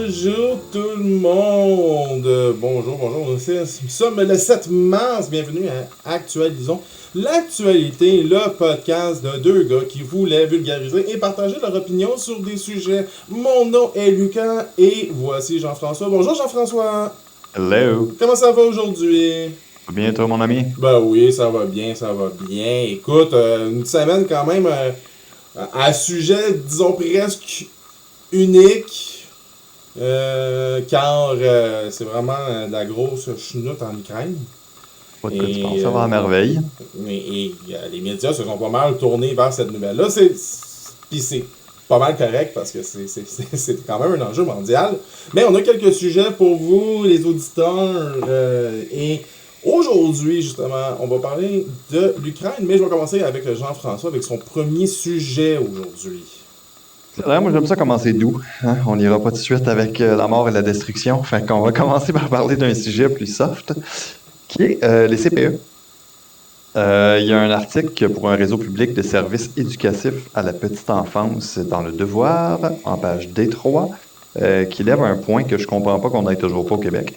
Bonjour tout le monde! Bonjour, nous sommes le 7 mars. Bienvenue à Actualisons l'actualité, le podcast de deux gars qui voulaient vulgariser et partager leur opinion sur des sujets. Mon nom est Lucas et voici Jean-François. Bonjour Jean-François! Hello. Comment ça va aujourd'hui? Bien, toi, mon ami? Ben oui, ça va bien, ça va bien. Écoute, une semaine quand même à sujet, disons presque unique. Car c'est vraiment de la grosse chenoute en Ukraine. Pas de quoi tu penses, ça va à merveille. Les médias se sont pas mal tournés vers cette nouvelle-là. Puis c'est pas mal correct parce que c'est quand même un enjeu mondial. Mais on a quelques sujets pour vous, les auditeurs. Et aujourd'hui, justement, on va parler de l'Ukraine. Mais je vais commencer avec Jean-François avec son premier sujet aujourd'hui. C'est vrai, moi j'aime ça commencer doux. Hein. On n'ira pas tout de suite avec la mort et la destruction. Fait qu'on va commencer par parler d'un sujet plus soft, qui est les CPE. Il y a un article pour un réseau public de services éducatifs à la petite enfance dans Le Devoir, en page D3, qui lève un point que je comprends pas qu'on n'ait toujours pas au Québec.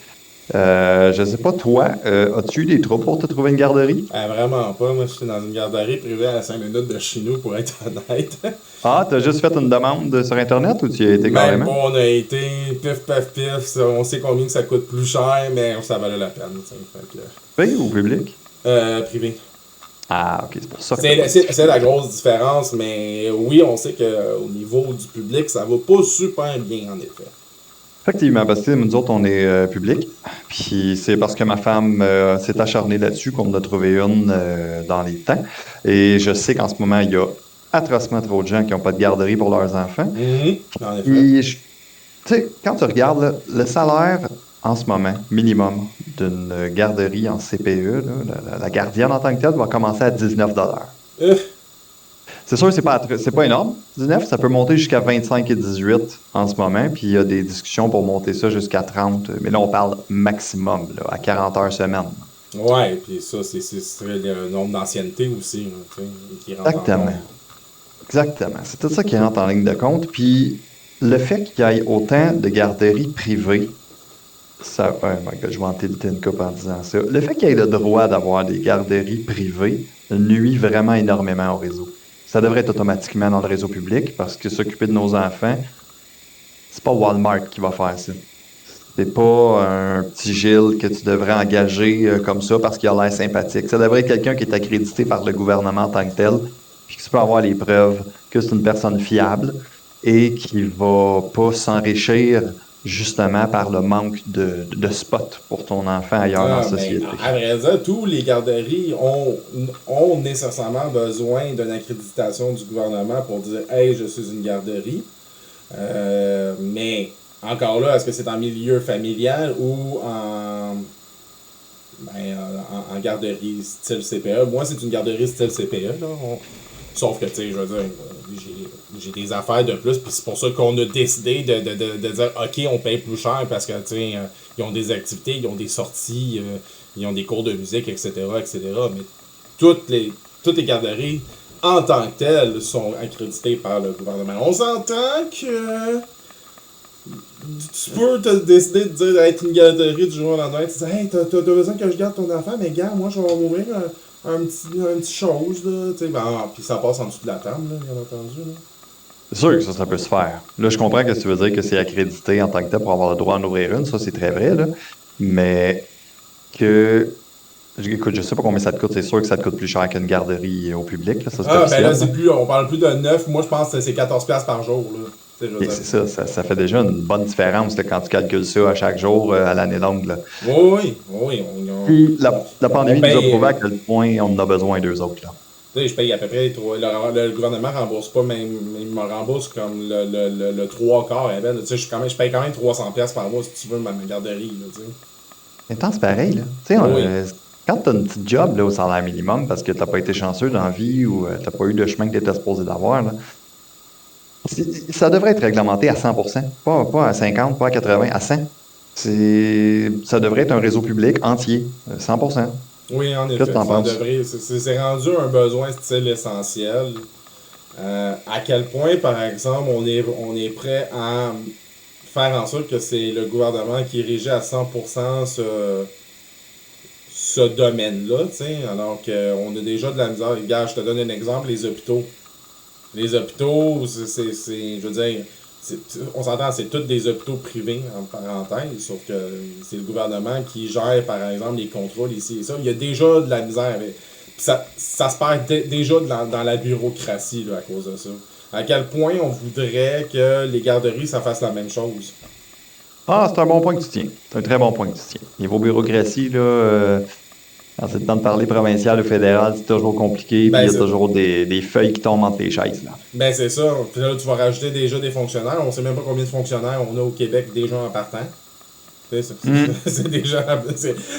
Je sais pas, toi, as-tu eu des troubles pour te trouver une garderie? Vraiment pas. Moi, je suis dans une garderie privée à 5 minutes de chez nous, pour être honnête. Ah, t'as juste fait une demande sur Internet ou tu y as été Même carrément? pas, on a été pif paf pif. On sait combien que ça coûte plus cher, mais ça valait la peine. Fait que, Privé ou public? privé. Ah, ok, c'est pour ça que t'as pas C'est la grosse différence, mais oui, on sait qu'au niveau du public, ça va pas super bien, en effet. Effectivement, parce que nous autres, on est public. Puis c'est parce que ma femme s'est acharnée là-dessus qu'on en a trouvé une dans les temps. Et je sais qu'en ce moment, il y a atrocement trop de gens qui n'ont pas de garderie pour leurs enfants. En effet. Puis, tu sais, quand tu regardes là, le salaire en ce moment, minimum, d'une garderie en CPE, là, la gardienne en tant que telle va commencer à 19 Euh, C'est sûr, c'est pas énorme. 19, ça peut monter jusqu'à 25 et 18 en ce moment, puis il y a des discussions pour monter ça jusqu'à 30. Mais là, on parle maximum, là, à 40 heures semaine. ouais, puis ça, c'est le nombre d'ancienneté aussi, là, tu sais, qui rentre en Exactement. compte. Exactement. C'est tout ça qui rentre en ligne de compte. Puis le fait qu'il y ait autant de garderies privées, ça, oh my God, je vais en tilter une coupe en disant ça. Le fait qu'il y ait le droit d'avoir des garderies privées nuit vraiment énormément au réseau. Ça devrait être automatiquement dans le réseau public parce que s'occuper de nos enfants, c'est pas Walmart qui va faire ça. C'est pas un petit Gilles que tu devrais engager comme ça parce qu'il a l'air sympathique. Ça devrait être quelqu'un qui est accrédité par le gouvernement en tant que tel, puis que tu peux avoir les preuves que c'est une personne fiable et qui va pas s'enrichir justement par le manque de spots pour ton enfant ailleurs dans la Ben, société. à vrai dire, tous les garderies ont nécessairement besoin d'une accréditation du gouvernement pour dire Hey, je suis une garderie. Mais encore là, est-ce que c'est en milieu familial ou en garderie style CPE? Moi, c'est une garderie style CPE. Là. Sauf que, tu sais, je veux dire, j'ai des affaires de plus, puis c'est pour ça qu'on a décidé de dire, OK, on paye plus cher parce que, tu sais, ils ont des activités, ils ont des sorties, ils ont des cours de musique, etc., etc. Mais toutes les garderies, en tant que telles, sont accréditées par le gouvernement. On s'entend que tu peux te décider de dire d'être une garderie du jour au lendemain, tu dis, hey, t'as besoin que je garde ton enfant, mais gars, moi, je vais m'ouvrir un petit chose, là, tu sais, puis ça passe en dessous de la table, là, bien entendu, là. C'est sûr que ça peut se faire. Là, je comprends que tu veux dire que c'est accrédité en tant que tel pour avoir le droit d'en ouvrir une. Ça, c'est très vrai, là. Mais que. Écoute, je sais pas combien ça te coûte. C'est sûr que ça te coûte plus cher qu'une garderie au public, là. Ça, c'est Ah, ben là, officiel, là. c'est plus, on parle plus de 9 moi, je pense que c'est 14$ par jour, là. Tu sais, je veux Et dire. c'est ça, ça fait déjà une bonne différence là, quand tu calcules ça à chaque jour à l'année longue, là. Oui, Puis la on pandémie nous a paye. prouvé à quel point on en a besoin d'eux autres, là. Tu sais, je paye à peu près. Le gouvernement rembourse pas, même. Il me rembourse comme le 3 quarts. Eh ben, tu sais, je paye quand même 300$ par mois si tu veux ma garderie, là, tu sais. Mais temps, c'est pareil, là. Tu sais, Oui. quand tu as une petite job là, au salaire minimum parce que tu n'as pas été chanceux dans la vie ou tu n'as pas eu le chemin que tu étais supposé d'avoir, là, ça devrait être réglementé à 100%. Pas à 50, pas à 80, à 100. Ça devrait être un réseau public entier, 100%. Oui, en Qu'est-ce que effet, tu en ça penses? devrait. C'est rendu un besoin style essentiel. À quel point, par exemple, on est prêt à faire en sorte que c'est le gouvernement qui régit à 100% ce domaine-là, tu sais, alors qu'on a déjà de la misère. Regarde, je te donne un exemple, les hôpitaux. Les hôpitaux, je veux dire, on s'entend, c'est tous des hôpitaux privés, en parenthèse, sauf que c'est le gouvernement qui gère, par exemple, les contrôles ici et ça. Il y a déjà de la misère avec. Puis ça se perd déjà dans la bureaucratie là, à cause de ça. À quel point on voudrait que les garderies, ça fasse la même chose. Ah, c'est un bon point que tu tiens. C'est un très bon point que tu tiens. Niveau bureaucratie, là, quand c'est le temps de parler provincial ou fédéral, c'est toujours compliqué, puis il Ben, y a toujours des feuilles qui tombent entre les chaises, là. ben c'est ça. Puis là, tu vas rajouter déjà des fonctionnaires. On sait même pas combien de fonctionnaires on a au Québec déjà en partant. Tu sais,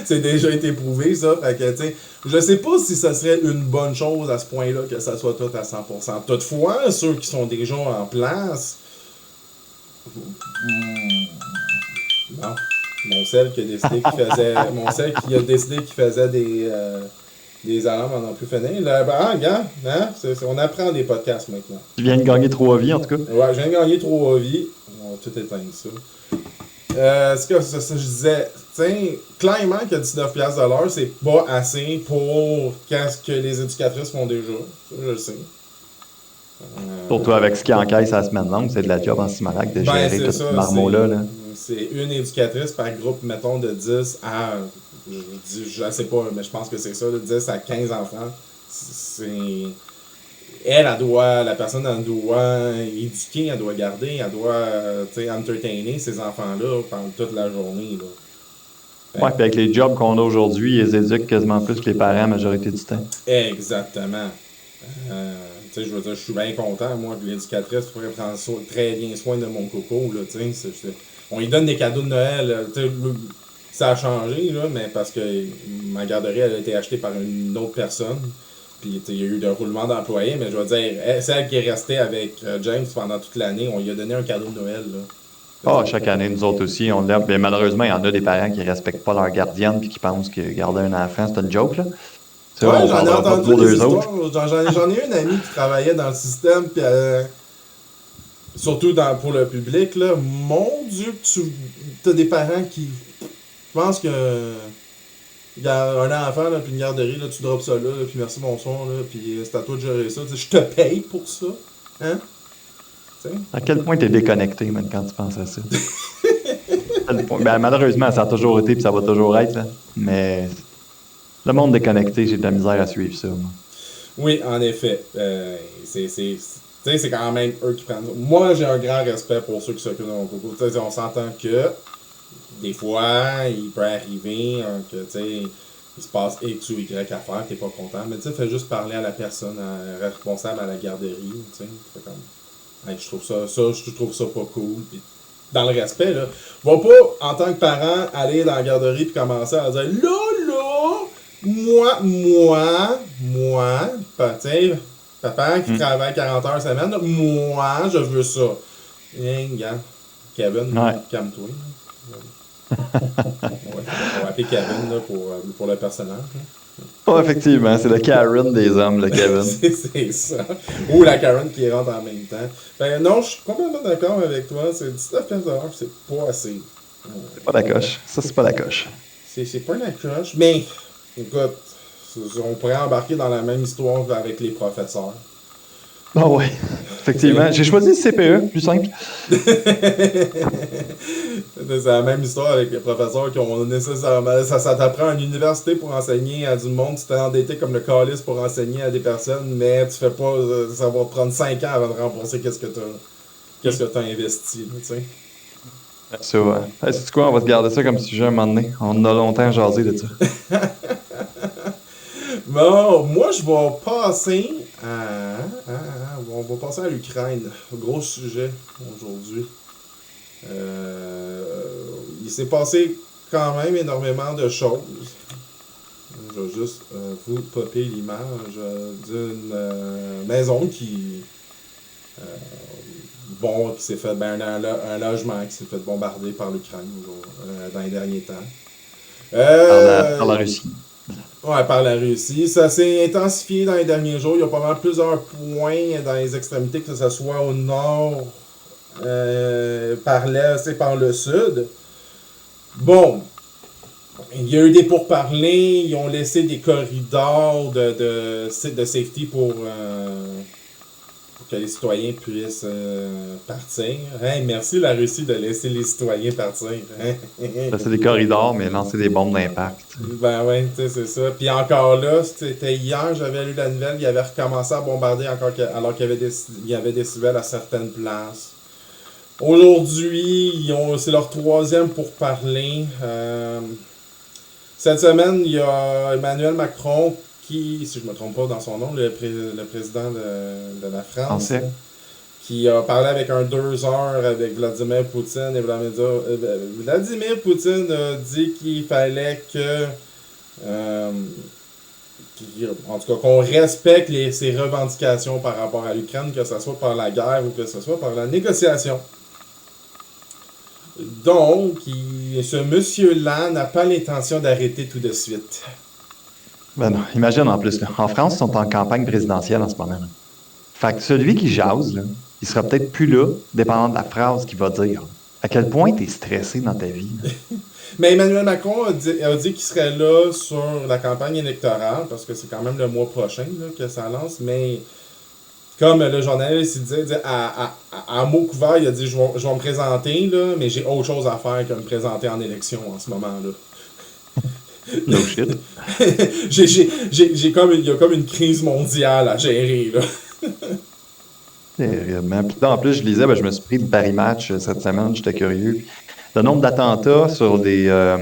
c'est déjà été prouvé, ça. Fait que, tu sais, je sais pas si ça serait une bonne chose à ce point-là que ça soit tout à 100%. Toutefois, ceux qui sont déjà en place, non. Mon sel qui a décidé qu'il faisait. Mon sel qui a décidé qu'il faisait des alarmes en plus finir. Là, ben, regarde, hein? On apprend des podcasts maintenant. Tu viens de gagner 3 vies, en tout cas. Ouais, je viens de gagner 3 vies. On va tout éteindre ça. Ce que je disais, tu clairement que 19$ de l'heure, c'est pas assez pour qu'est-ce que les éducatrices font déjà. Ça, je le sais. Surtout avec ce qui encaisse à la semaine longue, c'est de la job en Simonac de gérer tout ce marmot-là. Là. C'est une éducatrice par groupe, mettons, de 10 à. Je sais pas, mais je pense que c'est ça, de 10 à 15 enfants. La personne, elle doit éduquer, elle doit garder, elle doit, entertainer ces enfants-là pendant toute la journée, là. Ouais, puis avec les jobs qu'on a aujourd'hui, ils éduquent quasiment plus que les parents la majorité du temps. Exactement. Je veux dire, je suis bien content, moi, que l'éducatrice pourrait prendre très bien soin de mon coco, là, on lui donne des cadeaux de Noël, ça a changé, là, mais parce que ma garderie, elle a été achetée par une autre personne. Puis il y a eu un roulement d'employés, mais je veux dire, celle qui est restée avec James pendant toute l'année, on lui a donné un cadeau de Noël. Là. Ah, chaque année, nous autres aussi, on l'aime. Mais malheureusement, il y en a des parents qui respectent pas leur gardienne puis qui pensent que garder un enfant, c'est une joke, là. Ça, Ouais, on j'en ai parlera pas entendu pour des deux autres. histoires. J'en ai eu une amie qui travaillait dans le système, puis surtout pour le public, là. Mon Dieu, tu as des parents qui pensent que il y a un enfant, là, puis une garderie, là, tu drops ça là, puis merci, bonsoir, là, puis c'est à toi de gérer ça. Je te paye pour ça. Hein? T'sais? À quel point tu es déconnecté, même, quand tu penses à ça? Ben, malheureusement, ça a toujours été puis ça va toujours être, là. Mais le monde déconnecté, j'ai de la misère à suivre ça, moi. Oui, en effet. C'est quand même eux qui prennent ça. Moi, j'ai un grand respect pour ceux qui s'occupent de mon coco. On s'entend que des fois, il peut arriver que, il se passe X ou Y à faire, t'es pas content. Mais tu fais juste parler à la personne responsable à la garderie, comme, hey, je trouve ça pas cool. Puis, dans le respect, là, va pas, en tant que parent, aller dans la garderie puis commencer à dire, là, moi, papa qui travaille 40 heures semaine, moi, je veux ça. Gars, Kevin, calme-toi. On va appeler Kevin là, pour le personnage. Oh, effectivement, c'est le Karen des hommes, le Kevin. c'est ça. Ou la Karen qui rentre en même temps. Ben non, je suis complètement d'accord avec toi. C'est 19$ de l'heure, c'est pas assez. C'est pas la coche. Ça, c'est pas la coche. C'est pas la coche. Mais, écoute, on pourrait embarquer dans la même histoire avec les professeurs. Ah ouais, effectivement. J'ai choisi le CPE, plus simple. C'est la même histoire avec les professeurs qui ont nécessairement. Ça t'apprend à l'université pour enseigner à du monde. Tu t'es endetté comme le calice pour enseigner à des personnes, mais tu fais pas. Ça va te prendre 5 ans avant de rembourser qu'est-ce que t'as investi, tu sais. Ça, ouais. C'est quoi, on va te garder ça comme sujet un moment donné. On a longtemps jasé de ça. Bon, moi je vais passer on va passer à l'Ukraine. Gros sujet aujourd'hui. Il s'est passé quand même énormément de choses. Je vais juste vous popper l'image d'une maison qui s'est fait un logement qui s'est fait bombarder par l'Ukraine dans les derniers temps. Par la Russie. Ouais, par la Russie. Ça s'est intensifié dans les derniers jours. Il y a pas mal plusieurs points dans les extrémités, que ce soit au nord par l'est et par le sud. Bon, il y a eu des pourparlers, ils ont laissé des corridors de safety pour que les citoyens puissent partir. Hey, merci la Russie de laisser les citoyens partir. C'est des corridors, mais lancer des bombes d'impact. Ben ouais, tu sais, c'est ça. Puis encore là, c'était hier, j'avais lu la nouvelle, ils avaient recommencé à bombarder alors qu'il y avait des civils à certaines places. Aujourd'hui, c'est leur troisième pour parler. Cette semaine, il y a Emmanuel Macron qui, si je ne me trompe pas dans son nom, le président de la France, qui a parlé avec un 2 heures avec Vladimir Poutine. Et Vladimir Poutine a dit qu'il fallait en tout cas, qu'on respecte ses revendications par rapport à l'Ukraine, que ce soit par la guerre ou que ce soit par la négociation. Donc, ce monsieur-là n'a pas l'intention d'arrêter tout de suite. Ben non, imagine en plus, là. En France, ils sont en campagne présidentielle en ce moment. Là. Fait que celui qui jase, là, il sera peut-être plus là, dépendant de la phrase qu'il va dire. À quel point tu es stressé dans ta vie? Mais Emmanuel Macron a dit qu'il serait là sur la campagne électorale, parce que c'est quand même le mois prochain là, que ça lance, mais comme le journaliste il disait à mot couvert, il a dit je vais me présenter, là, mais j'ai autre chose à faire que me présenter en élection en ce moment-là. No shit. Il y a comme une crise mondiale à gérer, là. Terriblement. Puis là, en plus, je lisais, je me suis pris le Paris Match cette semaine, j'étais curieux. Le nombre d'attentats sur des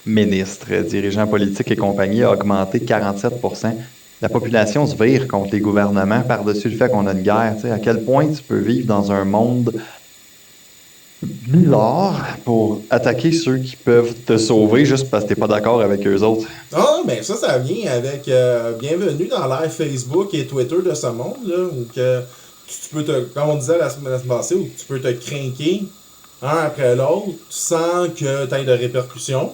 ministres, dirigeants politiques et compagnie a augmenté de 47%. La population se vire contre les gouvernements par-dessus le fait qu'on a une guerre. À quel point tu peux vivre dans un monde bizarre pour attaquer ceux qui peuvent te sauver juste parce que t'es pas d'accord avec eux autres. Ah, mais ça vient avec bienvenue dans l'ère Facebook et Twitter de ce monde, là, où que tu peux comme on disait la semaine passée, où tu peux te craquer un après l'autre sans que tu aies de répercussions.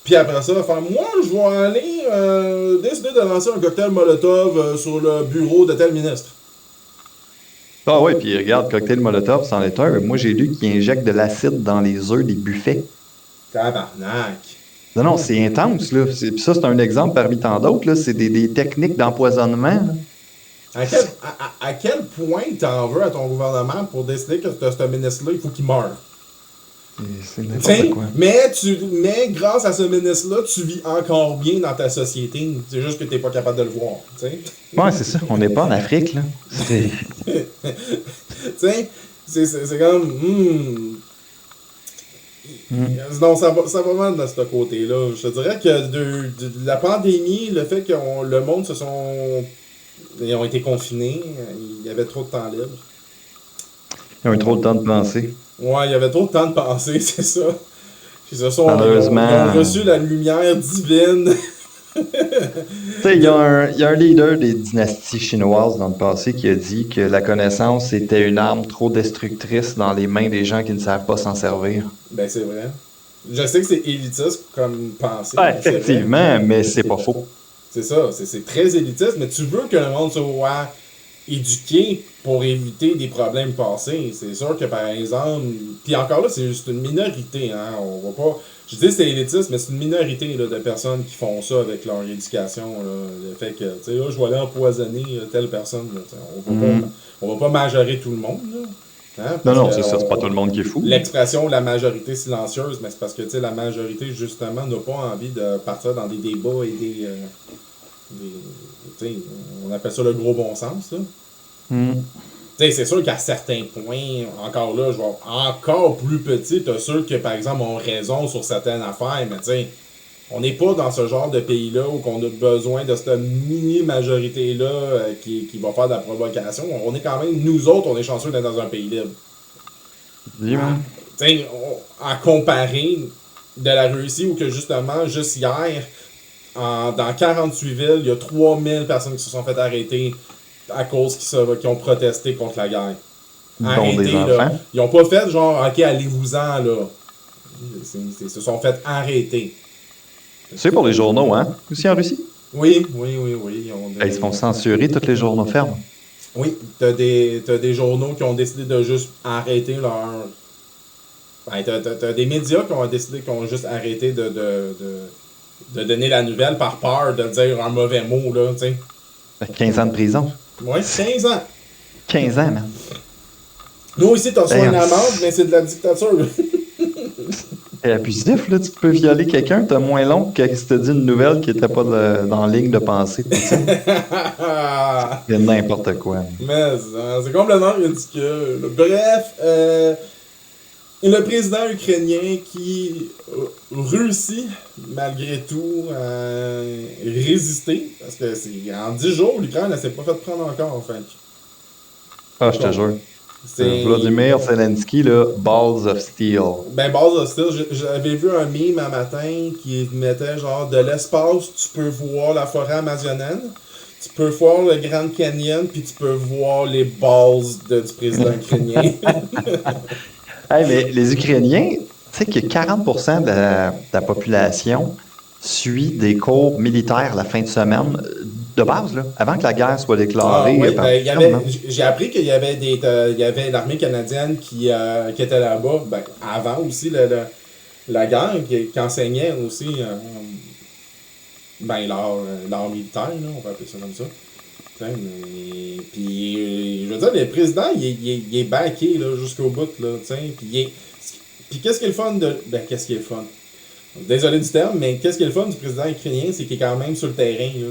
Puis après ça, faire moi, je vais aller décider de lancer un cocktail Molotov sur le bureau de tel ministre. Ah ouais, puis regarde, cocktail Molotov, c'en est un. Moi, j'ai lu qu'il injecte de l'acide dans les œufs des buffets. Tabarnak! Non, c'est intense, là. Puis ça, c'est un exemple parmi tant d'autres, là. C'est des techniques d'empoisonnement, là. À quel point t'en veux à ton gouvernement pour décider que ce ministre-là, il faut qu'il meure? C'est n'importe quoi. Mais grâce à ce ministre-là, tu vis encore bien dans ta société. C'est juste que t'es pas capable de le voir. T'sais? Ouais, c'est ça. On n'est pas en Afrique, là. Tu sais, c'est comme... Non, ça va mal de ce côté-là. Je te dirais que de la pandémie, le fait que le monde ils ont été confinés, il y avait trop de temps libre. Ils ont eu trop de temps de penser. Ouais, il y avait trop de temps de penser, c'est ça. Ils Malheureusement, ont reçu la lumière divine. Tu sais, il y a un leader des dynasties chinoises dans le passé qui a dit que la connaissance était une arme trop destructrice dans les mains des gens qui ne savent pas s'en servir. Ben, c'est vrai. Je sais que c'est élitiste comme pensée. Ah, effectivement, mais c'est pas faux. C'est ça, c'est très élitiste, mais tu veux que le monde soit éduqué pour éviter des problèmes passés. C'est sûr que, par exemple, puis encore là, c'est juste une minorité, hein, on va pas... Je dis c'est élitiste, mais c'est une minorité là, de personnes qui font ça avec leur éducation. Là. Le fait que, tu sais, là, je vais aller empoisonner telle personne. Là, on va pas majorer tout le monde. Là, hein, non, c'est ça, c'est pas tout le monde qui est fou. L'expression la majorité silencieuse, mais c'est parce que, tu sais, la majorité, justement, n'a pas envie de partir dans des débats et des tu sais, on appelle ça le gros bon sens, là. C'est sûr qu'à certains points, encore là, je vais encore plus petit, t'as ceux qui, par exemple, ont raison sur certaines affaires, mais tu sais, on n'est pas dans ce genre de pays-là où on a besoin de cette mini-majorité-là qui va faire de la provocation. On est quand même, nous autres, on est chanceux d'être dans un pays libre. Tu sais, à comparer de la Russie où que justement, juste hier, dans 48 villes, il y a 3000 personnes qui se sont fait arrêter à cause qui ont protesté contre la guerre. Arrêtés, là. Ils ont pas fait genre, ok, allez-vous-en, là. Ils se sont fait arrêter. C'est pour les journaux, hein? Aussi en Russie? Oui. Ils se font censurer, tous les journaux ferment. Oui, t'as des journaux qui ont décidé de juste arrêter leur. Ben, t'as des médias qui ont décidé qu'ils ont juste arrêté de donner la nouvelle par peur de dire un mauvais mot, là, tu sais. 15 ans de prison. Ouais, 15 ans. 15 ans, man. Nous, ici, t'as reçu une Damn. amende, mais c'est de la dictature. C'est abusif, là. Tu peux violer quelqu'un, t'as moins long que si t'as dit une nouvelle qui était pas dans la ligne de pensée tout ça. C'est n'importe quoi, man. Mais c'est complètement ridicule. Bref, le président ukrainien qui réussit malgré tout à résister, parce que c'est en 10 jours, l'Ukraine ne s'est pas fait prendre encore, en fait. Ah, je te jure. C'est. Vladimir Zelensky, là, Balls of Steel. Ben, base de style, j'avais vu un meme un matin qui mettait genre de l'espace, tu peux voir la forêt amazonienne, tu peux voir le Grand Canyon, puis tu peux voir les balls du président ukrainien. Hey, mais les Ukrainiens, tu sais que 40% de la population suit des cours militaires la fin de semaine, de base, là, avant que la guerre soit Ah déclarée oui, par ben, Trump, non? j'ai appris qu'il y avait il y avait l'armée canadienne qui était là-bas, ben, avant aussi la guerre, qui enseignait aussi ben, l'art militaire, là, on va appeler ça comme ça. Puis, je veux dire, le président, il est backé là, jusqu'au bout, là, puis qu'est-ce qui est le fun de. Ben, qu'est-ce qui est le fun? Désolé du terme, mais qu'est-ce qui est le fun du président ukrainien, c'est qu'il est quand même sur le terrain, là.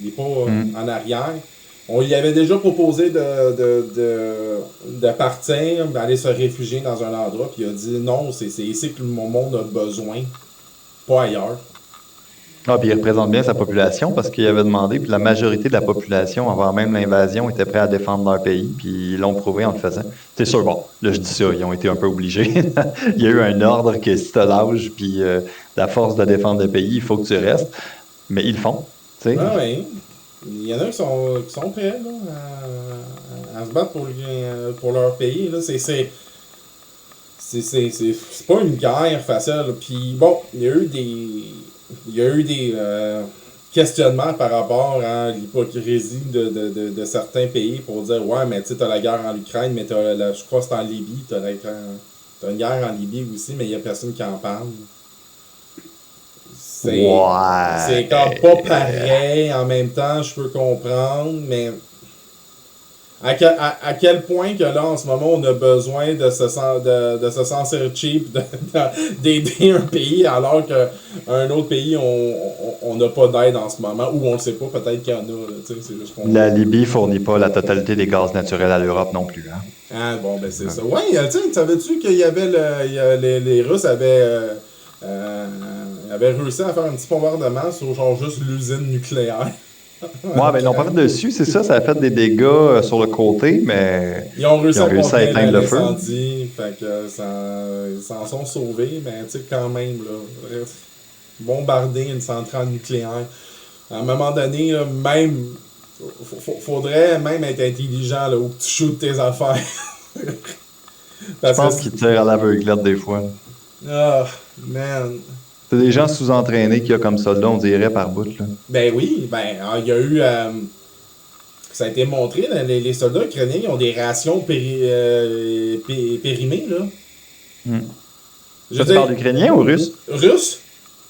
Il n'est pas en arrière. On lui avait déjà proposé de partir, d'aller se réfugier dans un endroit, puis il a dit non, c'est ici que mon monde a besoin, pas ailleurs. Ah, puis il représente bien sa population parce qu'il avait demandé, puis la majorité de la population, avant même l'invasion, était prêt à défendre leur pays, puis ils l'ont prouvé en le faisant. C'est sûr, bon, là je dis ça, ils ont été un peu obligés. Il y a eu un ordre que si t'as l'âge, puis la force de défendre le pays, il faut que tu restes. Mais ils le font, tu sais. Ah oui. Il y en a qui sont prêts là, à se battre pour leur pays. Là. C'est pas une guerre facile. Là. Puis bon, il y a eu des questionnements par rapport à l'hypocrisie de certains pays pour dire ouais, mais tu sais, t'as la guerre en Ukraine, mais je crois que c'est en Libye, t'as une guerre en Libye aussi, mais il y a personne qui en parle. C'est comme pas pareil en même temps, je peux comprendre, mais à quel point que là, en ce moment, on a besoin de se sentir cheap, d'aider un pays, alors qu'un autre pays, on n'a pas d'aide en ce moment, ou on le sait pas, peut-être qu'il y en a, là, c'est juste qu'on. La Libye fournit pas la totalité des gaz naturels à l'Europe non plus, hein. Ah, bon, ben c'est ça. Ouais, tu sais, savais-tu qu'il y avait les Russes avaient réussi à faire un petit bombardement sur genre juste l'usine nucléaire. Ouais, ben ils l'ont pas fait dessus, c'est ça, ça a fait des dégâts sur le côté, mais Ils ont réussi ils ont à réussi à contenir éteindre le feu. l'incendie, fait que ils s'en sont sauvés, mais tu sais, quand même, là, bref, bombarder une centrale nucléaire. À un moment donné, là, même, faudrait même être intelligent, là, où tu shootes tes affaires. Je Parce pense que, qu'ils tirent à l'aveuglette des fois. ah, man. C'est des gens sous-entraînés qu'il y a comme soldats, on dirait, par bout, là. Ben oui, ben, il y a eu, ça a été montré, là, les soldats ukrainiens ils ont des rations périmées, là. Hmm. Je Ça, veux tu parles dire, ukrainien ou russe? russe,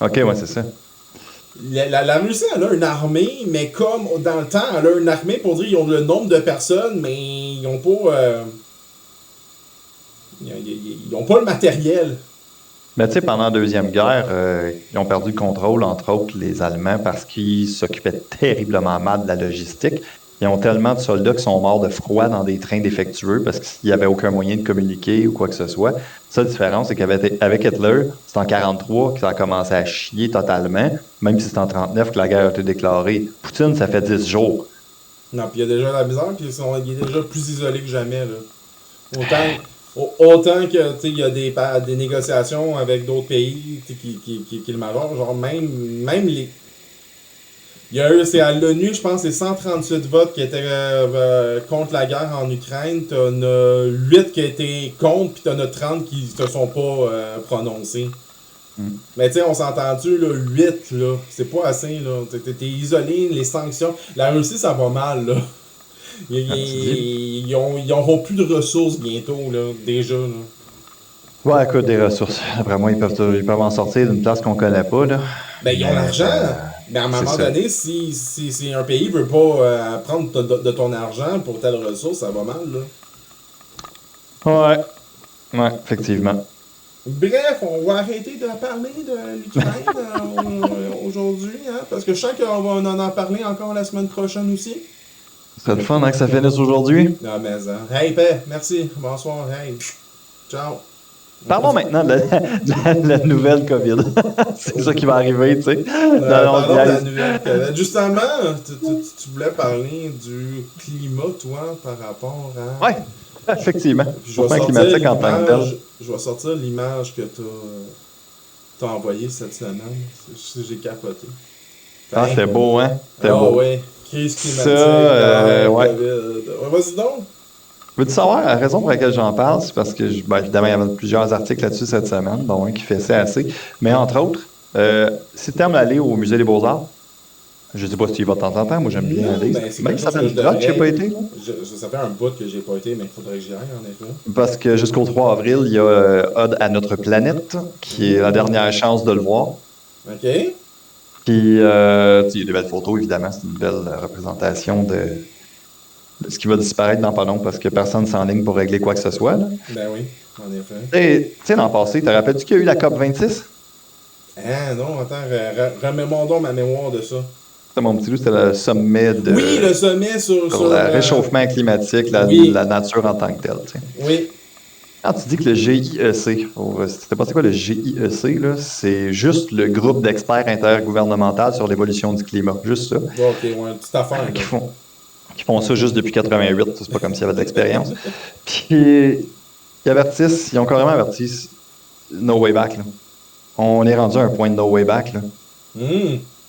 Ok, ouais, c'est ça. la Russie, elle a une armée, mais comme dans le temps, elle a une armée pour dire qu'ils ont le nombre de personnes, mais ils n'ont pas, ils ont pas le matériel. Mais tu sais, pendant la Deuxième Guerre, ils ont perdu le contrôle, entre autres, les Allemands, parce qu'ils s'occupaient terriblement mal de la logistique. Ils ont tellement de soldats qui sont morts de froid dans des trains défectueux parce qu'il n'y avait aucun moyen de communiquer ou quoi que ce soit. La seule différence, c'est qu'avec Hitler, c'est en 43 que ça a commencé à chier totalement, même si c'est en 39 que la guerre a été déclarée. Poutine, ça fait 10 jours. Non, puis il y a déjà la misère, puis il est déjà plus isolé que jamais, là. Autant que, tu sais, il y a des négociations avec d'autres pays, tu sais, qui le majorent, genre même les. Il y a eu, c'est à l'ONU, je pense, c'est 138 votes qui étaient contre la guerre en Ukraine. T'en as 8 qui étaient contre, puis t'en as 30 qui se sont pas prononcés. Mm. Mais tu sais, on s'entend-tu, là, 8, là, c'est pas assez, là. T'es isolé, les sanctions. La Russie, ça va mal, là. Ils auront plus de ressources bientôt, là, déjà. Là. Ouais, écoute, des ressources. Après moi, ils peuvent en sortir d'une place qu'on connaît pas, là. Ben, ils ont Mais, l'argent. Mais à un c'est moment ça. donné, si un pays veut pas prendre de ton argent pour telle ressource, ça va mal, là. Ouais. Ouais, effectivement. Bref, on va arrêter de parler de l'Ukraine aujourd'hui, hein, parce que je sens qu'on va en parler encore la semaine prochaine aussi. C'est le fun, hein, que ça finisse aujourd'hui. Ah, mais ça. Hey, paix, merci. Bonsoir, hey. Ciao. Parlons maintenant de la nouvelle COVID. C'est ça qui va arriver, tu sais. Non, Parlons de la guys. nouvelle COVID. Justement, tu voulais parler du climat, toi, par rapport à... Ouais, effectivement. Puis je vais Changement sortir climatique en tant que tel. je vais sortir l'image que t'as envoyée cette semaine. J'ai capoté. Ah, c'est beau, hein? C'est Ah beau. ouais, crise climatique, Ça, ouais. COVID. Vas-y donc. Veux-tu savoir la raison pour laquelle j'en parle? C'est parce que, évidemment, il y avait plusieurs articles là-dessus cette semaine, dont un qui fait ça assez. Mais entre autres, si tu aimes aller au Musée des Beaux-Arts, je ne sais pas si tu y vas de temps en temps, moi j'aime bien Non, aller. ben, c'est Même quelque si ça chose fait que une je trotte, je n'ai pas devrais. été. Là. Ça fait un bout que j'ai pas été, mais il faudrait que j'y aille, en effet. Parce que jusqu'au 3 avril, il y a Ode à notre planète, qui est la dernière chance de le voir. OK? Puis, il y a des belles photos, évidemment. C'est une belle représentation de ce qui va disparaître dans pas long parce que personne ne s'enligne pour régler quoi que ce soit. Là. Ben oui, en effet. Et, tu sais, l'an passé, te rappelles-tu qu'il y a eu la COP 26? Ah non, attends, remémore donc ma mémoire de ça. C'était mon petit loup, c'était le sommet de Oui, le sommet sur sur le réchauffement climatique, oui. la nature en tant que telle. Tu sais. Oui. Quand tu dis que le GIEC, c'était pas c'est quoi le GIEC, là, c'est juste le groupe d'experts intergouvernemental sur l'évolution du climat. Juste ça. Bon, ok, ouais, une petite affaire. Là. Qui font ça juste depuis 88. C'est pas comme s'il y avait de l'expérience. Puis, ils avertissent, ils ont carrément averti no way back. Là. On est rendu à un point de no way back. Là.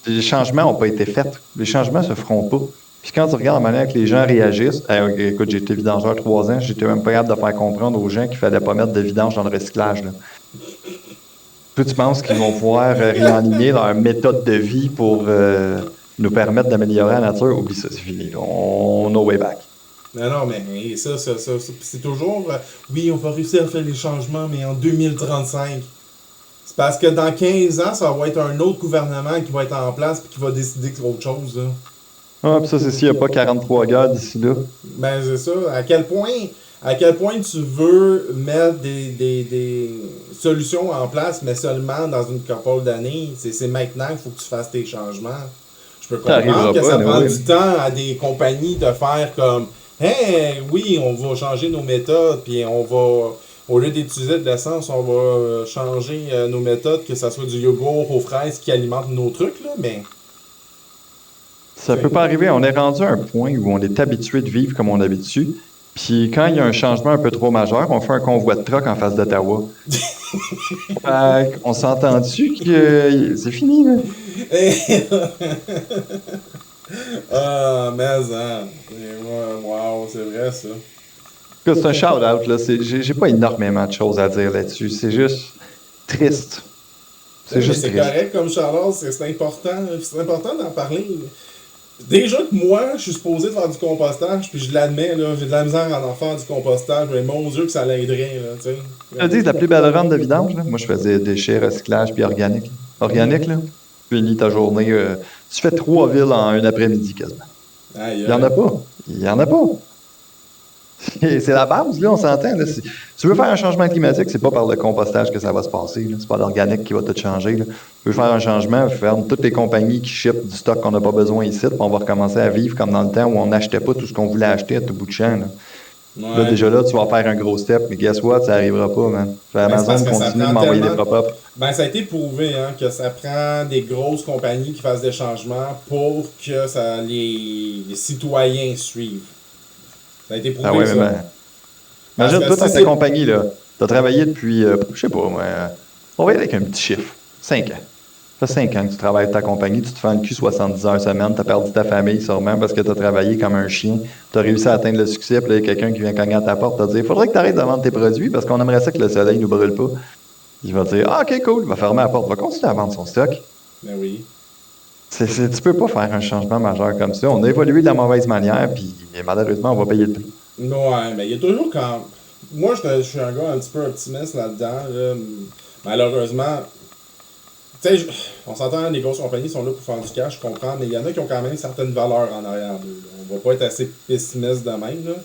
Les changements n'ont pas été faits. Les changements se feront pas. Puis quand tu regardes la manière que les gens réagissent, écoute, j'ai été vidangeur 3 ans, j'étais même pas capable de faire comprendre aux gens qu'il fallait pas mettre de vidange dans le recyclage. Là. Toi, tu penses qu'ils vont pouvoir réaligner leur méthode de vie pour nous permettre d'améliorer la nature? Oublie ça, c'est fini. Là. On no way back. Non, mais ça c'est toujours... oui, on va réussir à faire les changements, mais en 2035. C'est parce que dans 15 ans, ça va être un autre gouvernement qui va être en place et qui va décider autre chose. Là. Ah, puis ça, c'est s'il n'y a pas 43 gars d'ici là. Ben, c'est ça. À quel point tu veux mettre des solutions en place, mais seulement dans une couple d'années. C'est maintenant qu'il faut que tu fasses tes changements. Je peux comprendre que ça prend du temps à des compagnies de faire comme hey, oui, on va changer nos méthodes, puis on va, au lieu d'utiliser de l'essence, on va changer nos méthodes, que ça soit du yogourt aux fraises qui alimente nos trucs, là, mais... Ça peut pas arriver. On est rendu à un point où on est habitué de vivre comme on habitue. Puis quand il y a un changement un peu trop majeur, on fait un convoi de truck en face d'Ottawa. On s'entend-tu que c'est fini, là? Ah, mais ça. Wow, c'est vrai, ça. C'est un shout-out, là. J'ai pas énormément de choses à dire là-dessus. C'est juste triste. C'est juste triste. C'est correct comme Charles, c'est important. C'est important d'en parler. Déjà que moi, je suis supposé de faire du compostage, puis je l'admets, là, j'ai de la misère à en faire du compostage, mais mon Dieu que ça l'aiderait, là, tu sais. Je te dis, la plus belle rente de vidange, là. Moi, je faisais déchets, recyclage, puis organique. Organique, là. Tu finis ta journée, tu fais 3 villes en un après-midi, quasiment. Il n'y en a pas. Il n'y en a pas. C'est la base, là, on s'entend. Là. Si tu veux faire un changement climatique, c'est pas par le compostage que ça va se passer. Là. C'est pas l'organique qui va tout changer. Là. Tu veux faire un changement, ferme toutes les compagnies qui shippent du stock qu'on n'a pas besoin ici, puis on va recommencer à vivre comme dans le temps où on n'achetait pas tout ce qu'on voulait acheter à tout bout de champ. Là. Ouais. Là, déjà là, tu vas faire un gros step, mais guess what, ça n'arrivera pas, man. Amazon continue de m'envoyer des pop-up. Ben, ça a été prouvé, hein, que ça prend des grosses compagnies qui fassent des changements pour que les citoyens suivent. Ça a été prouvé, ouais, ça. Imagine, toi, dans ta compagnie, là, tu as travaillé depuis, je sais pas, moi, on va y aller avec un petit chiffre, 5 ans. Ça fait 5 ans que tu travailles avec ta compagnie, tu te fais le cul 70 heures semaine, tu as perdu ta famille sûrement parce que tu as travaillé comme un chien, tu as réussi à atteindre le succès, puis là, il y a quelqu'un qui vient cogner à ta porte, te dire, il faudrait que tu arrêtes de vendre tes produits parce qu'on aimerait ça que le soleil ne nous brûle pas. Il va te dire, ah, ok, cool, il va fermer la porte, il va continuer à vendre son stock. Ben oui. Tu peux pas faire un changement majeur comme ça. On a évolué de la mauvaise manière, puis malheureusement, on va payer le prix. Ouais, mais il y a toujours quand. Moi, je suis un gars un petit peu optimiste là-dedans. Là. Malheureusement, tu sais, on s'entend, les grosses compagnies sont là pour faire du cash, je comprends, mais il y en a qui ont quand même certaines valeurs en arrière d'eux. Là. On va pas être assez pessimiste de même. Là.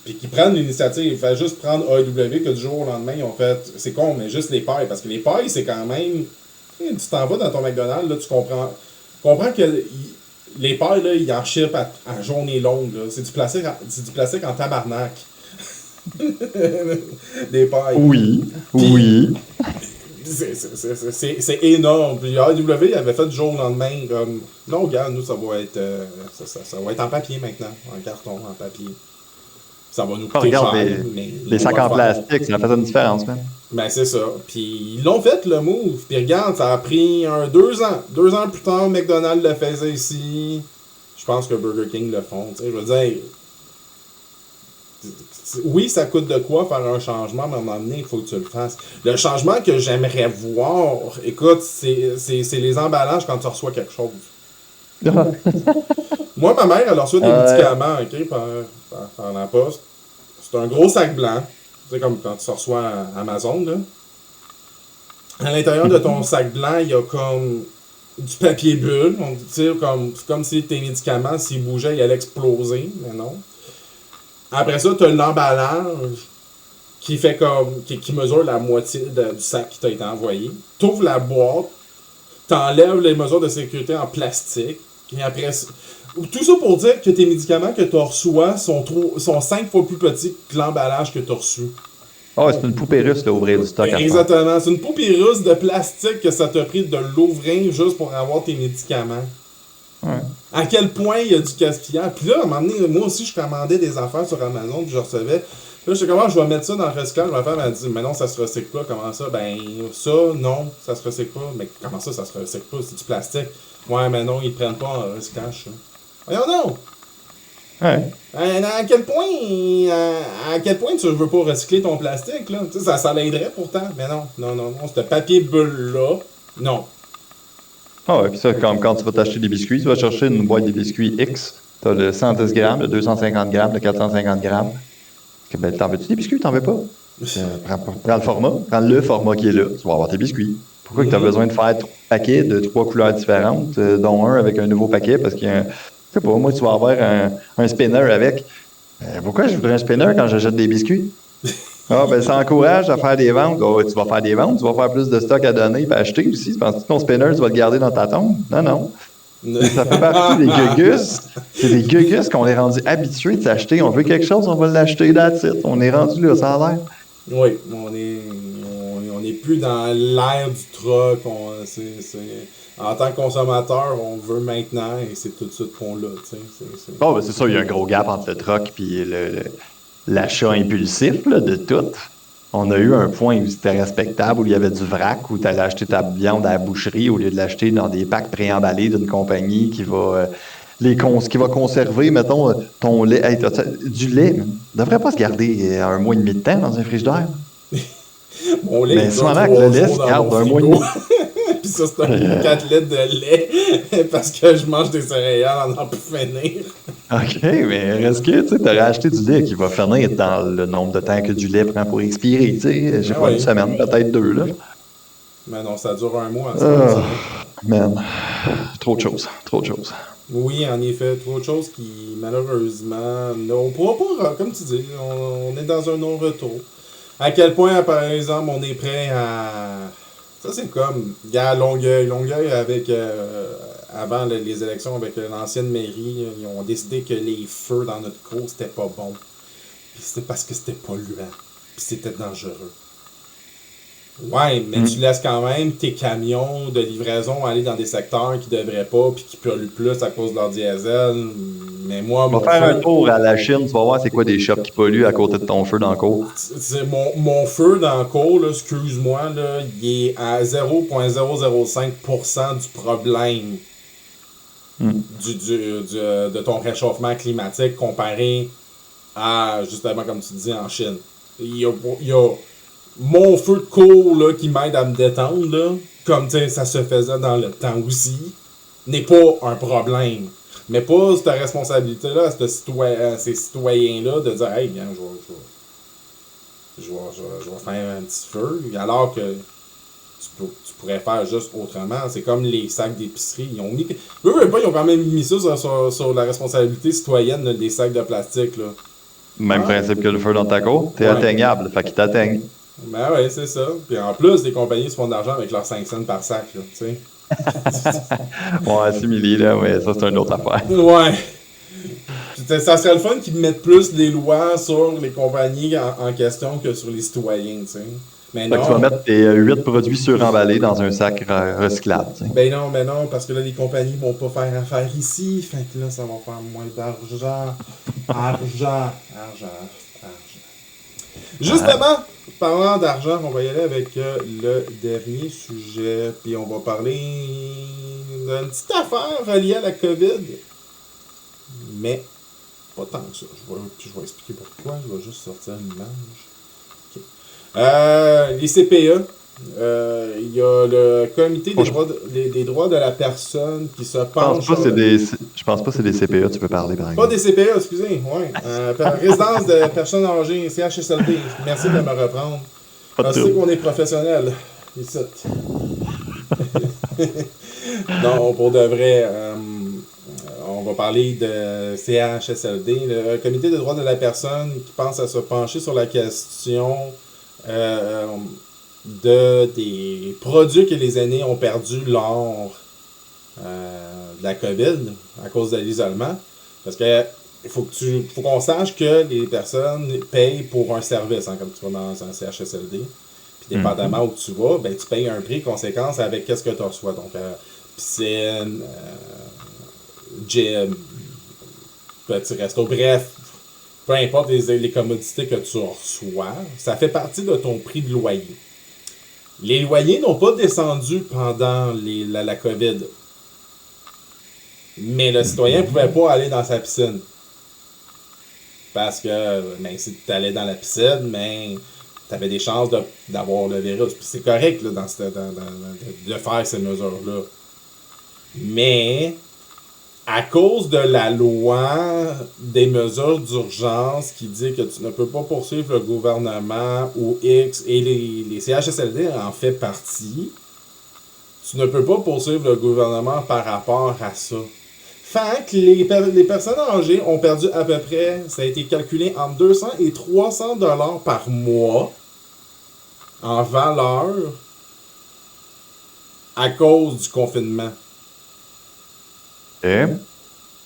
Puis qui prennent l'initiative. Fait juste prendre AEW que du jour au lendemain, ils ont fait. C'est con, mais juste les pailles. Parce que les pailles, c'est quand même. Tu t'en vas dans ton McDonald's, là, tu comprends que les pailles, là, ils en chipent à journée longue. Là. C'est du plastique en tabarnak. Des pailles. Oui, Puis, oui. c'est énorme. Puis AEW avait fait du jour au lendemain comme. Non, regarde, nous, ça va être. Ça va être en papier maintenant. En carton, en papier. Ça va nous coûter Regarde, cher, mais les on va sacs le en faire. plastique, ça fait une différence, man. Ben, c'est ça. Puis ils l'ont fait, le move. Puis regarde, ça a pris 2 ans. 2 ans plus tard, McDonald's le faisait ici. Je pense que Burger King le font. Tu sais, je veux dire, oui, ça coûte de quoi faire un changement, mais à un moment donné, il faut que tu le fasses. Le changement que j'aimerais voir, écoute, c'est les emballages quand tu reçois quelque chose. Moi, ma mère, elle reçoit des médicaments, ok, par la poste. C'est un gros sac blanc. Tu sais, comme quand tu reçois à Amazon, là. À l'intérieur de ton sac blanc, il y a comme du papier bulle. C'est comme si tes médicaments, s'ils bougeaient, ils allaient exploser, mais non. Après ça, tu as l'emballage qui fait comme. Qui mesure la moitié du sac qui t'a été envoyé. Tu ouvres la boîte, t'enlèves les mesures de sécurité en plastique. Et après ça. Tout ça pour dire que tes médicaments que tu reçois sont 5 fois plus petits que l'emballage que tu as reçu. Oh, c'est une poupée russe, là, ouvrir du stock à faire. Exactement. C'est une poupée russe de plastique que ça t'a pris de l'ouvrir juste pour avoir tes médicaments. Ouais. À quel point il y a du gaspillage. Puis là, à un moment donné, moi aussi, je commandais des affaires sur Amazon, puis je recevais. Là, je sais comment je vais mettre ça dans le recyclage. Ma femme m'a dit, mais non, ça se recycle pas. Comment ça? Ben, ça, non, ça se recycle pas. Mais comment ça se recycle pas? C'est du plastique. Ouais, mais non, ils le prennent pas en recyclage, ça. Voyons donc! Ouais. À quel point tu veux pas recycler ton plastique, là? Tu sais, ça l'aiderait pourtant. Mais non, non, non, non. Ce papier bulle-là, non. Ah ouais, puis ça, comme quand tu vas t'acheter des biscuits, tu vas chercher une boîte de biscuits X. T'as le 110 grammes, le 250 grammes, le 450 grammes. Ben, t'en veux-tu des biscuits? T'en veux pas? Prends le format qui est là. Tu vas avoir tes biscuits. Pourquoi que tu as besoin de faire 3 paquets de 3 couleurs différentes, dont un avec un nouveau paquet? Parce qu'il y a un. Je sais pas, moi, tu vas avoir un spinner avec. Pourquoi je voudrais un spinner quand j'achète des biscuits? Ah, ben, ça encourage à faire des ventes. Oh, tu vas faire des ventes, tu vas faire plus de stock à donner et acheter aussi. Penses-tu que ton spinner, tu vas le garder dans ta tombe? Non, non. Ça fait partie des gugus. C'est des gugus qu'on est rendu habitués de s'acheter. On veut quelque chose, on va l'acheter, that's it. On est rendu là, ça a l'air. Oui, on est plus dans l'ère du troc. En tant que consommateur, on veut maintenant et c'est tout de suite qu'on l'a. Bon, ben, c'est ça, il y a un gros gap entre le troc et l'achat impulsif là, de tout. On a eu un point où c'était respectable, où il y avait du vrac, où tu allais acheter ta viande à la boucherie au lieu de l'acheter dans des packs préemballés d'une compagnie qui va, qui va conserver, mettons, ton lait. Hey, du lait, ne devrait pas se garder un mois et demi de temps dans un frigidaire. Mon lait, Mais souvent que le lait se garde un mois et demi. Puis ça, c'est un 4 litres de lait parce que je mange des céréales en plus finir. OK, mais est-ce que tu aurais acheté du lait qui va finir dans le nombre de temps que du lait prend pour expirer? Tu sais, j'ai pas une semaine, peut-être 2, là. Mais non, ça dure un mois. Man, trop de choses, trop de choses. Oui, en effet, trop de choses qui, malheureusement, on pourra pas, comme tu dis, on est dans un non-retour. À quel point, par exemple, on est prêt à... Ça, c'est comme, il y a Longueuil. Longueuil, avec, avant les élections avec l'ancienne mairie, ils ont décidé que les feux dans notre cour, c'était pas bon. Puis c'était parce que c'était polluant. Puis c'était dangereux. Ouais, mais tu laisses quand même tes camions de livraison aller dans des secteurs qui devraient pas puis qui polluent plus à cause de leur diesel. Mais moi, on va faire un tour à la Chine, tu vas voir c'est quoi des shops qui polluent à côté de ton feu dans le cours. Mon feu dans le cours, là, excuse-moi, là, il est à 0,005% du problème de ton réchauffement climatique comparé à, justement, comme tu dis, en Chine. Il y a mon feu de cours là, qui m'aide à me détendre, là, comme ça se faisait dans le temps aussi, n'est pas un problème. Mais pas cette responsabilité-là à ces citoyens-là de dire hey, bien, je vais faire un petit feu, alors que tu pourrais faire juste autrement. C'est comme les sacs d'épicerie. Ils ont quand même mis ça sur la responsabilité citoyenne, là, des sacs de plastique. Là. Même principe que le feu dans ta cour, t'es atteignable, fait qu'il t'atteigne. Ben ouais, c'est ça. Puis en plus, les compagnies se font de l'argent avec leurs 5 cents par sac, là, tu sais. Ouais, simili, là, mais ça, c'est une autre affaire. Ouais. Puis, ça serait le fun qu'ils mettent plus des lois sur les compagnies en question que sur les citoyens, tu sais. Mais Fait non. que tu vas mettre tes 8 produits suremballés dans un sac recyclable, tu sais. Ben non, parce que là, les compagnies vont pas faire affaire ici. Fait que là, ça va faire moins d'argent. Argent. Justement, parlant d'argent, on va y aller avec le dernier sujet. Puis on va parler d'une petite affaire reliée à la COVID. Mais pas tant que ça. Je vais expliquer pourquoi. Je vais juste sortir l'image. Okay. Les CPE. Il y a le comité des droits de la personne qui se penche. Je pense pas que c'est des CPE, tu peux parler par exemple. Pas des CPE, excusez, ouais. Résidence de personnes âgées, CHSLD. Merci de me reprendre. Je sais qu'on est professionnel. Ici. Non, pour de vrai, on va parler de CHSLD, le comité des droits de la personne qui pense à se pencher sur la question des produits que les aînés ont perdus lors de la COVID à cause de l'isolement. Parce que il faut qu'on sache que les personnes payent pour un service, hein, comme tu vas dans un CHSLD. Puis dépendamment où tu vas, ben, tu payes un prix conséquence avec qu'est-ce que tu reçois. Donc, piscine, gym, petit resto, bref, peu importe les commodités que tu reçois, ça fait partie de ton prix de loyer. Les loyers n'ont pas descendu pendant la COVID. Mais le citoyen ne pouvait pas aller dans sa piscine. Parce que si tu allais dans la piscine, tu avais des chances d'avoir le virus. Puis c'est correct là, de faire ces mesures-là. Mais à cause de la loi des mesures d'urgence qui dit que tu ne peux pas poursuivre le gouvernement ou X, et les CHSLD en fait partie, tu ne peux pas poursuivre le gouvernement par rapport à ça. Fait que les personnes âgées ont perdu à peu près, ça a été calculé, entre 200 et 300 $ par mois en valeur à cause du confinement. Et?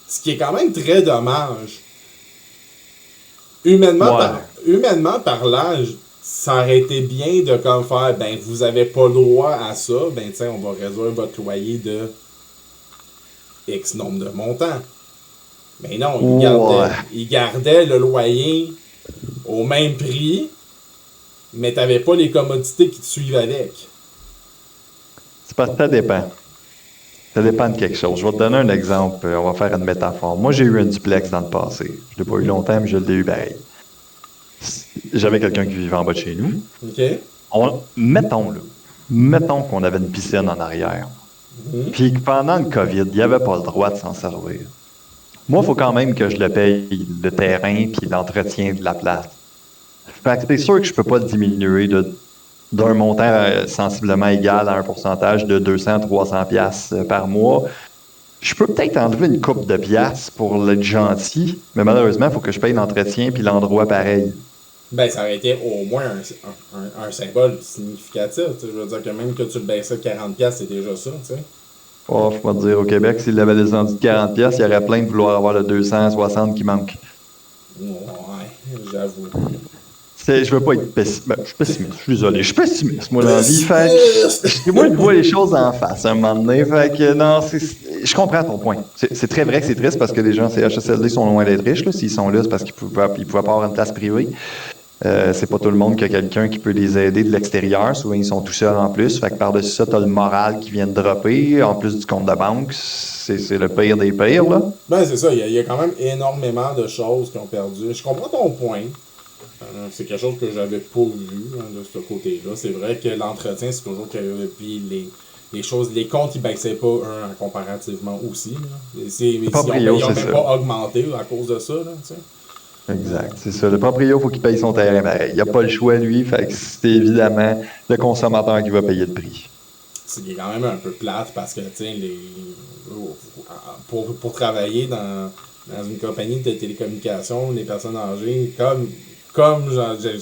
Ce qui est quand même très dommage. Humainement parlant, ça aurait été bien de comme faire, vous avez pas le droit à ça, on va réduire votre loyer de X nombre de montants. Mais non, ils gardaient le loyer au même prix, mais t'avais pas les commodités qui te suivent avec. C'est parce que ça dépend. Ça dépend de quelque chose. Je vais te donner un exemple. On va faire une métaphore. Moi, j'ai eu un duplex dans le passé. Je l'ai pas eu longtemps, mais je l'ai eu pareil. J'avais quelqu'un qui vivait en bas de chez nous. OK. Mettons qu'on avait une piscine en arrière. Puis que pendant le COVID, il n'y avait pas le droit de s'en servir. Moi, il faut quand même que je le paye le terrain puis l'entretien de la place. Fait que c'est sûr que je peux pas le diminuer d'un montant sensiblement égal à un pourcentage de 200-300 piastres par mois. Je peux peut-être enlever une coupe de piastres pour être gentil, mais malheureusement, il faut que je paye l'entretien puis l'endroit pareil. Ça aurait été au moins un symbole significatif. Je veux dire que même que tu le baissais de 40$, c'est déjà ça, tu sais. Oh, je vais te dire, au Québec, s'il l'avait descendu de 40$, il y aurait plein de vouloir avoir le 260 qui manque. Ouais, j'avoue. Je veux pas être pessimiste. Je suis pessimiste, je suis désolé. Je suis pessimiste, moi, dans la vie. Moi, je vois les choses en face à un moment donné. Fait que, non, je comprends ton point. C'est très vrai que c'est triste parce que les gens CHSLD sont loin d'être riches. S'ils sont là, c'est parce qu'ils pouvaient pas avoir une place privée. C'est pas tout le monde qui a quelqu'un qui peut les aider de l'extérieur. Souvent, ils sont tout seuls en plus. Fait que par-dessus ça, t'as le moral qui vient de dropper. En plus du compte de banque, c'est le pire des pires, là. C'est ça. Il y a quand même énormément de choses qui ont perdu. Je comprends ton point. C'est quelque chose que j'avais pas vu de ce côté-là. C'est vrai que l'entretien, c'est toujours que. Puis les choses, les comptes, ils baissaient pas comparativement aussi. Là. Ils Proprio, ont c'est même ça. pas augmenté à cause de ça. Là, tu sais. Exact, c'est ça. Le proprio, il faut qu'il paye son terrain pareil. Il n'a pas le choix, lui. Fait que c'est évidemment le consommateur qui va payer le prix. C'est quand même un peu plate parce que tu sais, pour travailler dans une compagnie de télécommunications, les personnes âgées,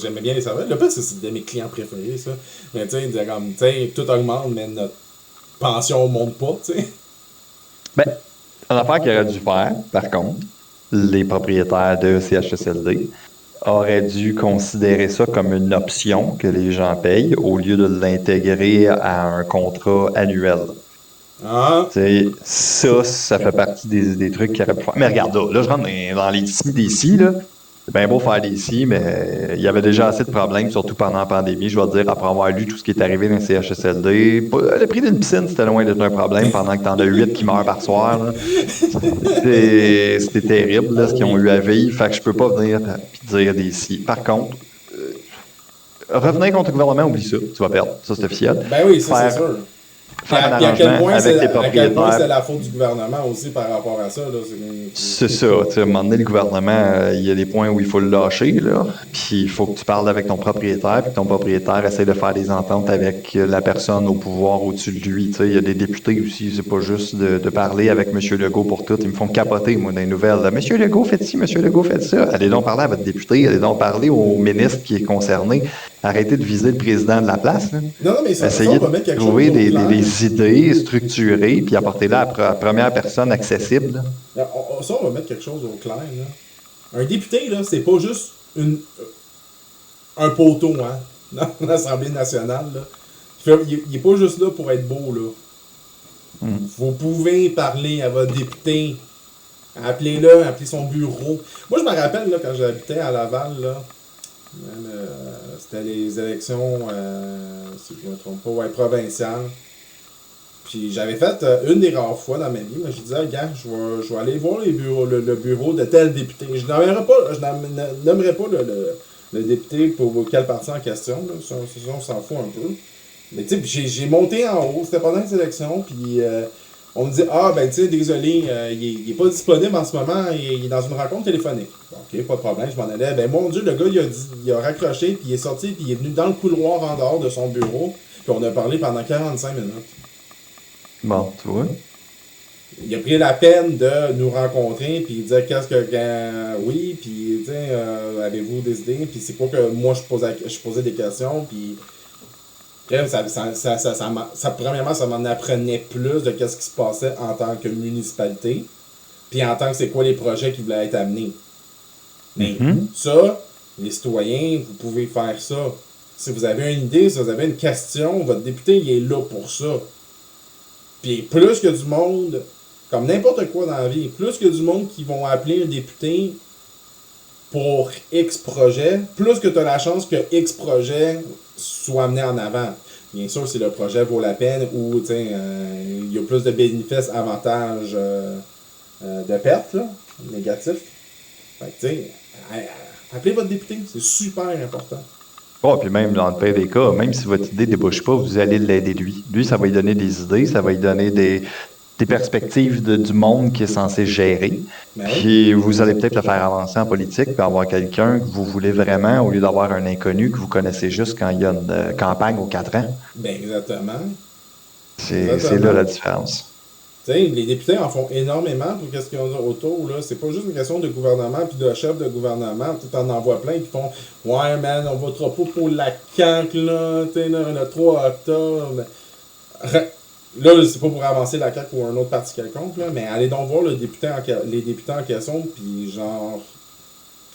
j'aimais bien les serveurs. Le pire, c'est de mes clients préférés, ça. Mais tu sais, comme, tu sais, tout augmente, mais notre pension monte pas, tu sais. Ben, une affaire qu'il aurait dû faire, par contre, les propriétaires de CHSLD auraient dû considérer ça comme une option que les gens payent au lieu de l'intégrer à un contrat annuel. Ah, Tu sais, ça fait partie des trucs qu'il aurait pu faire. Mais regarde là je rentre dans les si des si, là. C'est bien beau faire des si, mais il y avait déjà assez de problèmes, surtout pendant la pandémie, je dois te dire, après avoir lu tout ce qui est arrivé dans les CHSLD. Le prix d'une piscine, c'était loin d'être un problème pendant que t'en as 8 qui meurent par soir, là. C'était terrible, là, ce qu'ils ont eu à vivre. Fait que je peux pas venir et dire des si. Par contre, revenir contre le gouvernement, oublie ça. Tu vas perdre. Ça, c'est officiel. ben oui, ça c'est Faire, sûr. faire un Puis à quel arrangement point avec tes à quel point c'est propriétaires. la faute du gouvernement aussi par rapport à ça. Là. C'est ça. Tu sais, à un moment donné, le gouvernement, il y a des points où il faut le lâcher, là. Puis il faut que tu parles avec ton propriétaire, puis que ton propriétaire essaie de faire des ententes avec la personne au pouvoir au-dessus de lui. Tu sais, il y a des députés aussi, c'est pas juste de parler avec M. Legault pour tout. Ils me font capoter, moi, dans les nouvelles. M. Legault fait ci, M. Legault fait ça. Allez donc parler à votre député, allez donc parler au ministre qui est concerné. Arrêtez de viser le président de la place, là. Non, mais ça Essayez on va de mettre quelque trouver chose au clair. des idées structurées, puis apportez-la à la première personne accessible, là. Ça, on va mettre quelque chose au clair. Là. Un député, là, c'est pas juste un poteau hein, dans l'Assemblée nationale. Là. Il est pas juste là pour être beau. Là. Vous pouvez parler à votre député. Appelez-le, appelez son bureau. Moi, je me rappelle là, quand j'habitais à Laval, là, c'était les élections, si je ne me trompe pas, ouais, provinciales. Puis j'avais fait une des rares fois dans ma vie, mais je disais, gars, je vais aller voir le bureau de tel député. Je nommerai pas le député pour quel parti en question, là. Ça, on s'en fout un peu. Mais tu sais, j'ai monté en haut, c'était pendant les élections, puis on me dit, ah ben tu sais, désolé, il est pas disponible en ce moment, il est dans une rencontre téléphonique. Ok, pas de problème, je m'en allais. Ben mon Dieu, le gars, il a raccroché, puis il est sorti, puis il est venu dans le couloir en dehors de son bureau, puis on a parlé pendant 45 minutes. Bon, tu vois. Il a pris la peine de nous rencontrer, puis il disait qu'est-ce que. Oui, puis tu sais, avez-vous des idées, puis c'est quoi que moi je posais des questions, puis. Premièrement, ça m'en apprenait plus de qu'est-ce qui se passait en tant que municipalité, puis en tant que c'est quoi les projets qui voulaient être amenés. Mais ça, les citoyens, vous pouvez faire ça. Si vous avez une idée, si vous avez une question, votre député, il est là pour ça. Puis plus que du monde, comme n'importe quoi dans la vie, plus que du monde qui vont appeler un député pour X projet, plus que tu as la chance que X projet soit amené en avant. Bien sûr, si le projet vaut la peine ou il y a plus de bénéfices, avantages de pertes là, négatifs. Fait que, tu sais, appelez votre député, c'est super important. Oh, puis même dans le pire des cas, même si votre idée ne débouche pas, vous allez l'aider lui. Lui, ça va lui donner des idées, ça va lui donner des perspectives du monde qui est censé gérer. Ben Puis vous allez peut-être le faire avancer en politique, puis avoir quelqu'un que vous voulez vraiment, au lieu d'avoir un inconnu que vous connaissez juste quand il y a une campagne aux 4 ans. Ben exactement. C'est là la différence. Tu sais, les députés en font énormément pour qu'est-ce qu'ils ont autour, là. C'est pas juste une question de gouvernement puis de chef de gouvernement. Tu en envoies plein qui font « Ouais, man, on votera pas pour la CAQ, là, tu sais, le 3 octobre. » Là, c'est pas pour avancer la CAQ ou un autre parti quelconque, là, mais allez donc voir les députés en question, puis genre,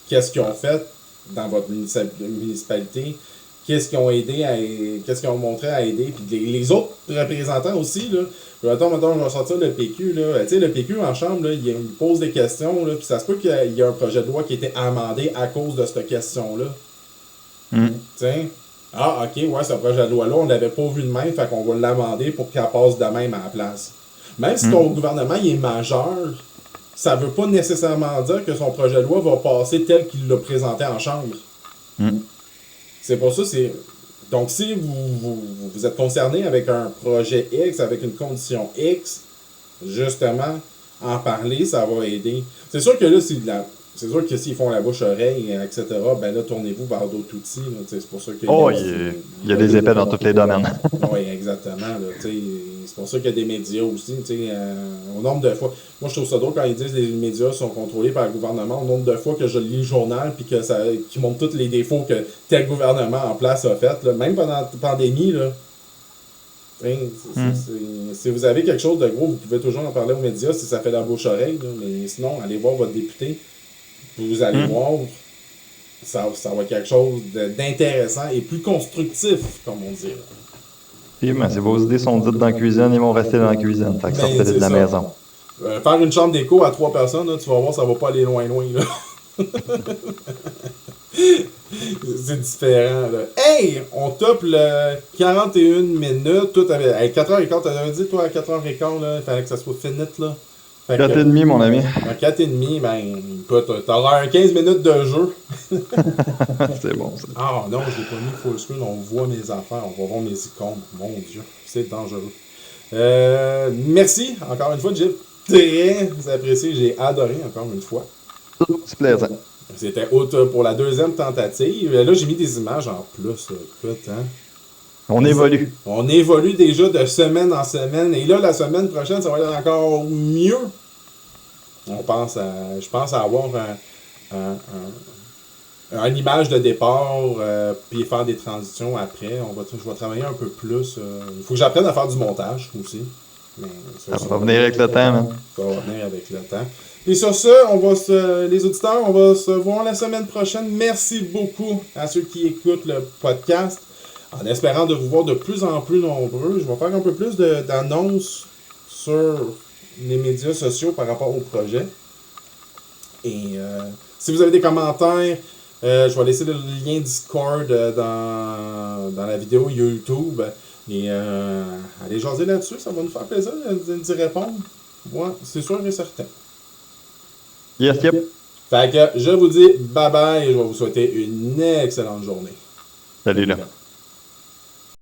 qu'est-ce qu'ils ont fait dans votre municipalité, qu'est-ce qu'ils ont qu'est-ce qu'ils ont montré à aider, puis les autres représentants aussi, là. Mettons, je vais sortir le PQ, là. Tu sais, le PQ en chambre, là, il pose des questions, là, puis ça se peut qu'il y ait un projet de loi qui a été amendé à cause de cette question-là. Tu sais? Ah, ok, ouais, ce projet de loi-là, on l'avait pas vu de même, fait qu'on va l'amender pour qu'elle passe de même à la place. Même si ton gouvernement il est majeur, ça veut pas nécessairement dire que son projet de loi va passer tel qu'il l'a présenté en chambre. Mm. C'est pour ça, c'est. Donc, si vous êtes concerné avec un projet X, avec une condition X, justement, en parler, ça va aider. C'est sûr que là, c'est sûr que s'ils font la bouche-oreille, etc., ben là, tournez-vous vers d'autres outils. Là, c'est pour ça qu'il y a Oh, aussi, il y a des épais dans tous les domaines. oui, exactement. Là, c'est pour ça qu'il y a des médias aussi. Au nombre de fois. Moi, je trouve ça drôle quand ils disent que les médias sont contrôlés par le gouvernement. Au nombre de fois que je lis le journal puis que qui montre tous les défauts que tel gouvernement en place a fait, là, même pendant la pandémie, là. Si vous avez quelque chose de gros, vous pouvez toujours en parler aux médias si ça fait la bouche-oreille. Mais sinon, allez voir votre député. Vous allez voir. Ça va être quelque chose d'intéressant et plus constructif, comme on dit. Effectivement, si vos idées sont dites dans la cuisine, ils vont rester dans la cuisine. Fait que sortez de la maison. Faire une chambre d'écho à 3 personnes, là, tu vas voir, ça va pas aller loin, là. C'est différent, là. Hey! On top le 41 minutes. Tout avait. Hey, 4h15, t'avais dit, toi, à 4h15, là, il fallait que ça soit fini, là. 4h30, mon ami. À 4h30, ben, écoute, t'auras un 15 minutes de jeu. C'est bon, ça. Ah non, je l'ai pas mis full screen, on voit mes affaires, on va voir mes icônes. Mon Dieu, c'est dangereux. Merci, encore une fois, Jim. Très apprécié, j'ai adoré, encore une fois. C'est plaisant. C'était haute pour la deuxième tentative. Là, j'ai mis des images en plus. Écoute, hein. On évolue. On évolue déjà de semaine en semaine. Et là, la semaine prochaine, ça va être encore mieux. Je pense à avoir une image de départ, puis faire des transitions après. Je vais travailler un peu plus. Il faut que j'apprenne à faire du montage aussi. Mais ça va venir avec le temps, man. Ça va venir avec le temps. Et sur ce, les auditeurs, on va se voir la semaine prochaine. Merci beaucoup à ceux qui écoutent le podcast. En espérant de vous voir de plus en plus nombreux, je vais faire un peu plus d'annonces sur les médias sociaux par rapport au projet. Et si vous avez des commentaires, je vais laisser le lien Discord dans la vidéo YouTube. Et allez jaser là-dessus, ça va nous faire plaisir d'y répondre. Moi, c'est sûr et certain. Yes, yep. Fait que je vous dis bye bye et je vais vous souhaiter une excellente journée. Salut là.